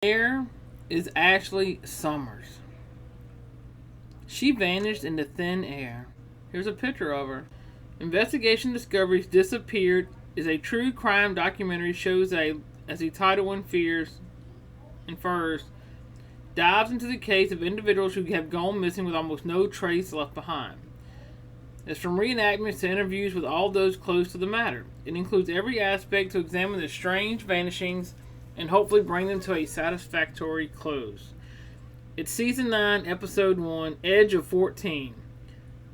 There is Ashley Summers. She vanished into thin air. Here's a picture of her. Investigation Discovery's Disappeared is a true crime documentary shows as the title infers, dives into the case of individuals who have gone missing with almost no trace left behind. It's from reenactments to interviews with all those close to the matter. It includes every aspect to examine the strange vanishings and hopefully bring them to a satisfactory close. It's Season 9, Episode 1, Edge of 14,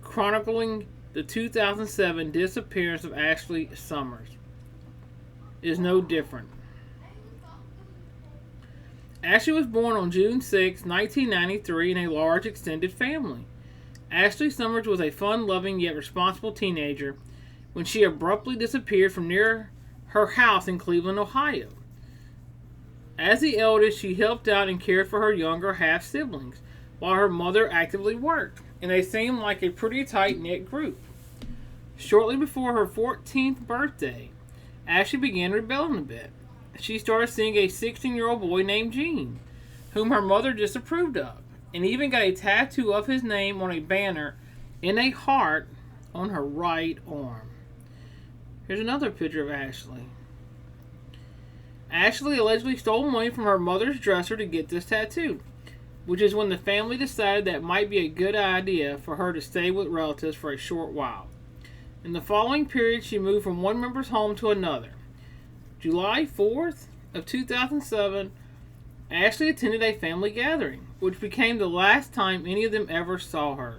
chronicling the 2007 disappearance of Ashley Summers. It is no different. Ashley was born on June 6, 1993 in a large extended family. Ashley Summers was a fun-loving yet responsible teenager when she abruptly disappeared from near her house in Cleveland, Ohio. As the eldest, she helped out and cared for her younger half-siblings, while her mother actively worked, and they seemed like a pretty tight-knit group. Shortly before her 14th birthday, Ashley began rebelling a bit. She started seeing a 16-year-old boy named Gene, whom her mother disapproved of, and even got a tattoo of his name on a banner in a heart on her right arm. Here's another picture of Ashley. Ashley allegedly stole money from her mother's dresser to get this tattoo, which is when the family decided that it might be a good idea for her to stay with relatives for a short while. In the following period, she moved from one member's home to another. July 4th of 2007, Ashley attended a family gathering, which became the last time any of them ever saw her.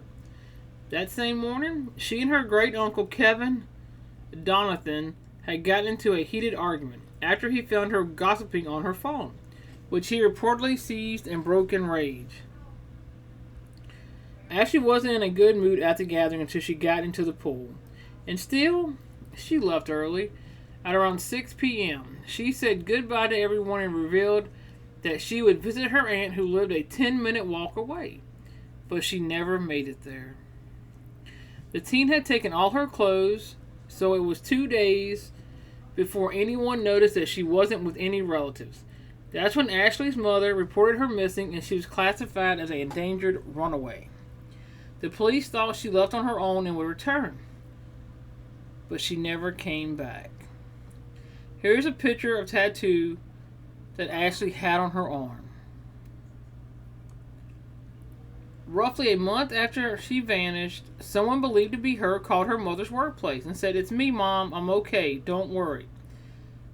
That same morning, she and her great-uncle Kevin Donathan had gotten into a heated argument after he found her gossiping on her phone, which he reportedly seized and broke in rage. Ashley wasn't in a good mood at the gathering until she got into the pool, and still, she left early. At around 6 p.m., she said goodbye to everyone and revealed that she would visit her aunt who lived a 10-minute walk away, but she never made it there. The teen had taken all her clothes, so it was 2 days before anyone noticed that she wasn't with any relatives. That's when Ashley's mother reported her missing and she was classified as an endangered runaway. The police thought she left on her own and would return, but she never came back. Here's a picture of a tattoo that Ashley had on her arm. Roughly a month after she vanished, someone believed to be her called her mother's workplace and said, "It's me, Mom, I'm okay, don't worry,"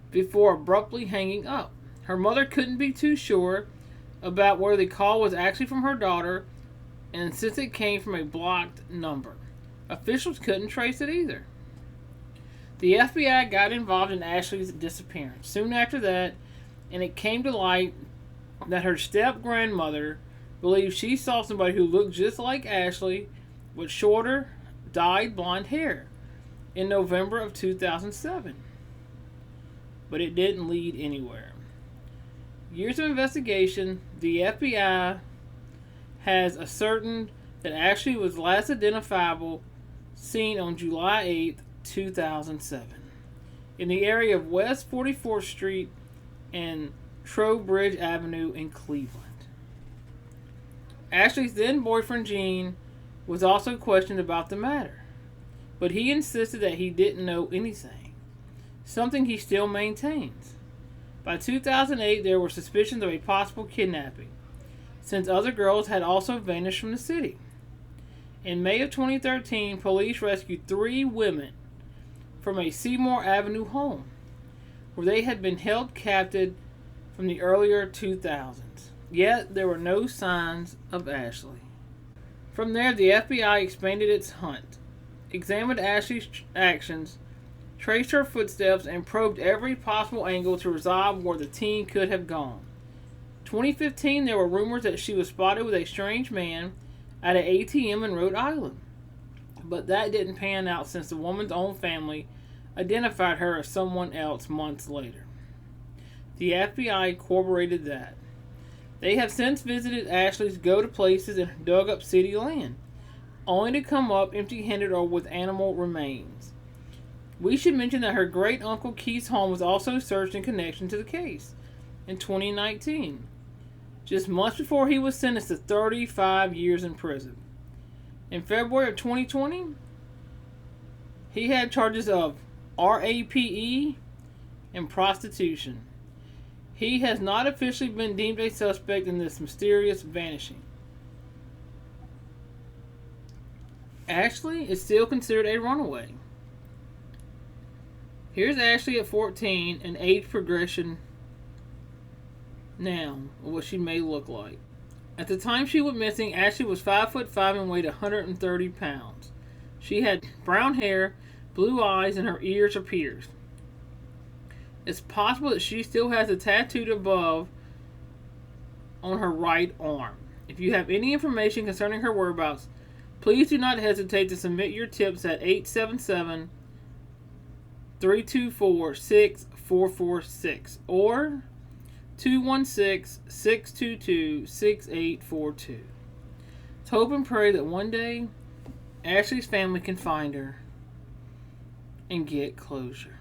before abruptly hanging up. Her mother couldn't be too sure about whether the call was actually from her daughter, and since it came from a blocked number, officials couldn't trace it either. The FBI got involved in Ashley's disappearance soon after that, and it came to light that her step-grandmother believed she saw somebody who looked just like Ashley with shorter, dyed blonde hair in November of 2007. But it didn't lead anywhere. Years of investigation, the FBI has ascertained that Ashley was last identifiable seen on July 8th, 2007, in the area of West 44th Street and Trowbridge Avenue in Cleveland. Ashley's then boyfriend Gene was also questioned about the matter, but he insisted that he didn't know anything, something he still maintains. By 2008, there were suspicions of a possible kidnapping, since other girls had also vanished from the city. In May of 2013, police rescued 3 women from a Seymour Avenue home, where they had been held captive from the earlier 2000s. Yet there were no signs of Ashley. From there, the FBI expanded its hunt, examined Ashley's actions, traced her footsteps, and probed every possible angle to resolve where the teen could have gone. 2015, there were rumors that she was spotted with a strange man at an ATM in Rhode Island, but that didn't pan out since the woman's own family identified her as someone else months later. The FBI corroborated that. They have since visited Ashley's go-to places and dug up city land, only to come up empty-handed or with animal remains. We should mention that her great-uncle Keith's home was also searched in connection to the case in 2019. just months before he was sentenced to 35 years in prison. In February of 2020, he had charges of RAPE and prostitution. He has not officially been deemed a suspect in this mysterious vanishing. Ashley is still considered a runaway. Here's Ashley at 14 and age progression now, what she may look like. At the time she went missing, Ashley was 5'5" and weighed 130 pounds. She had brown hair, blue eyes, and her ears are pierced. It's possible that she still has a tattooed above on her right arm. If you have any information concerning her whereabouts, please do not hesitate to submit your tips at 877-324-6446 or 216-622-6842. Let's hope and pray that one day Ashley's family can find her and get closure.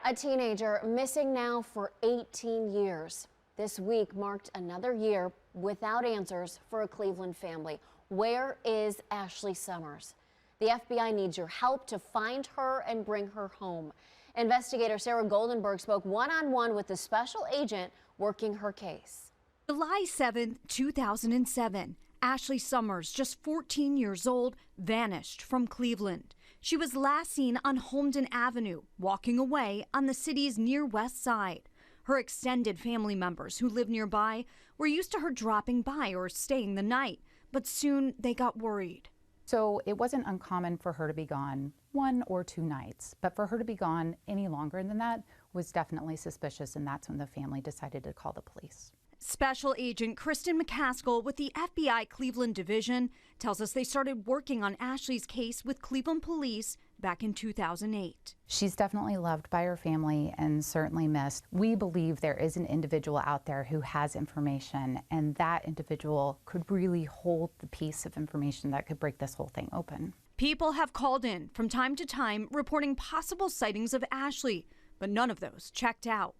A teenager missing now for 18 years. This week marked another year without answers for a Cleveland family. Where is Ashley Summers? The FBI needs your help to find her and bring her home. Investigator Sarah Goldenberg spoke one-on-one with the special agent working her case. July 7, 2007, Ashley Summers, just 14 years old, vanished from Cleveland. She was last seen on Holmden Avenue, walking away on the city's near west side. Her extended family members who live nearby were used to her dropping by or staying the night, but soon they got worried. So it wasn't uncommon for her to be gone 1 or 2 nights, but for her to be gone any longer than that was definitely suspicious, and that's when the family decided to call the police. Special Agent Kristen McCaskill with the FBI Cleveland Division tells us they started working on Ashley's case with Cleveland police back in 2008. She's definitely loved by her family and certainly missed. We believe there is an individual out there who has information, and that individual could really hold the piece of information that could break this whole thing open. People have called in from time to time reporting possible sightings of Ashley, but none of those checked out.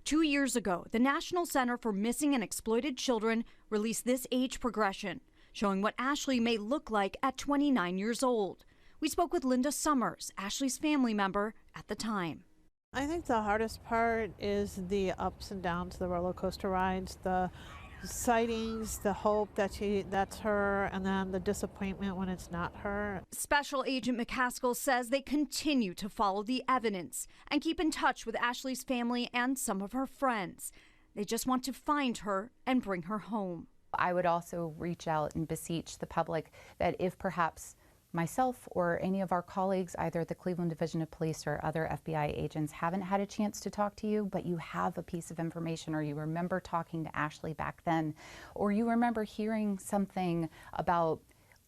2 years ago, the National Center for Missing and Exploited Children released this age progression, showing what Ashley may look like at 29 years old. We spoke with Linda Summers, Ashley's family member at the time. I think the hardest part is the ups and downs, the roller coaster rides, the sightings, the hope that that's her, and then the disappointment when it's not her. Special Agent McCaskill says they continue to follow the evidence and keep in touch with Ashley's family and some of her friends. They just want to find her and bring her home. I would also reach out and beseech the public that if perhaps myself or any of our colleagues, either at the Cleveland Division of Police or other FBI agents, haven't had a chance to talk to you, but you have a piece of information, or you remember talking to Ashley back then, or you remember hearing something about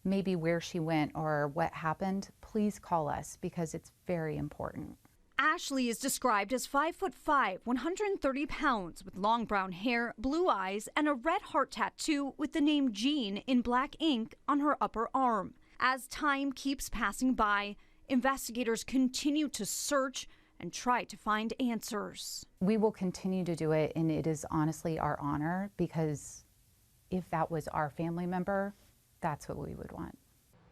maybe where she went or what happened, please call us because it's very important. Ashley is described as 5'5", 130 pounds, with long brown hair, blue eyes, and a red heart tattoo with the name Jean in black ink on her upper arm. As time keeps passing by, investigators continue to search and try to find answers. We will continue to do it, and it is honestly our honor, because if that was our family member, that's what we would want.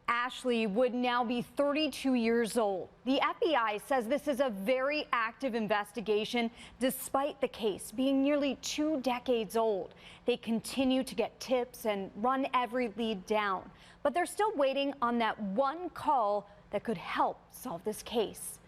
Ashley would now be 32 years old. The FBI says this is a very active investigation, despite the case being nearly 2 decades old. They continue to get tips and run every lead down, but they're still waiting on that one call that could help solve this case.